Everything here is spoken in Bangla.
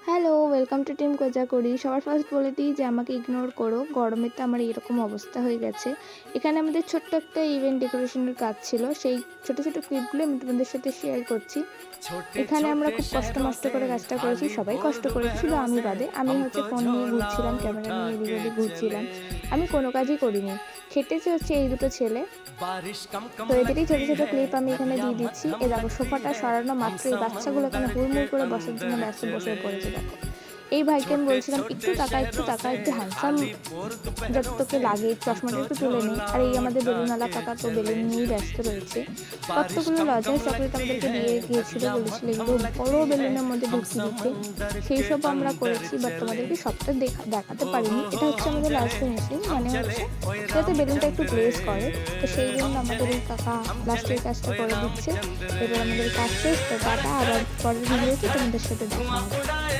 Hello, welcome to team Kojagari. সবার ফার্স্ট বলে দিই যে আমাকে ইগনোর করো। গরমে তো আমার এরকম অবস্থা হয়ে গেছে। এখানে আমাদের ছোট্ট একটা ইভেন্ট ডেকোরেশনের কাজ ছিল। সেই ছোট, ছোট ক্লিপগুলো আমি তোমাদের সাথে শেয়ার করছি। এখানে আমরা খুব কষ্ট মষ্ট করে কাজটা করেছি। সবাই কষ্ট করেছে, শুধু আমি বাদে। আমি হচ্ছে ফোন নিয়ে ঘুরছিলাম, ক্যামেরা নিয়ে এদিক ওদিক ঘুরছিলাম। আমি কোনো কাজই করিনি। খেটেছে হচ্ছে এই দুটো ছেলে। তো এদেরই ছোট, ছোট ক্লিপ আমি এখানে দিয়ে দিচ্ছি। এ দেখো সোফাটা সরানো মাত্রই বাচ্চাগুলো এখানে হুড়মুড় করে বসার জন্য ব্যস্ত বসে পড়েছে দেখো। এই ভাইকে আমি বলছিলাম একটু তাকা, একটু তাকা, একটু হ্যান্ডসাম যত তোকে লাগে, চশমাটা একটু তুলে নেই। আর এই আমাদের বেলুনওয়ালা কাকা তো বেলুন নিয়েই ব্যস্ত রয়েছে। কতগুলো লজার চকলেট আমাদেরকে দিয়ে গিয়েছিল, বলেছিল এগুলো বড় বেলুনের মধ্যে ঢুকিয়ে দিতে। সেই সব আমরা করেছি, বাট তোমাদেরকে সবটা দেখাতে পারিনি। এটা হচ্ছে আমাদের লাস্ট ফিনিশিং, মানে হচ্ছে যাতে বেলুনটা একটু প্লেস করে। তো সেই জন্য আমাদের এই কাকা লাস্টের কাজটা করে দিচ্ছে। এবার আমাদের কাজ শেষ, তো টাটা, আবার পরের ভিডিওতে তোমাদের সাথে দেখা হবে।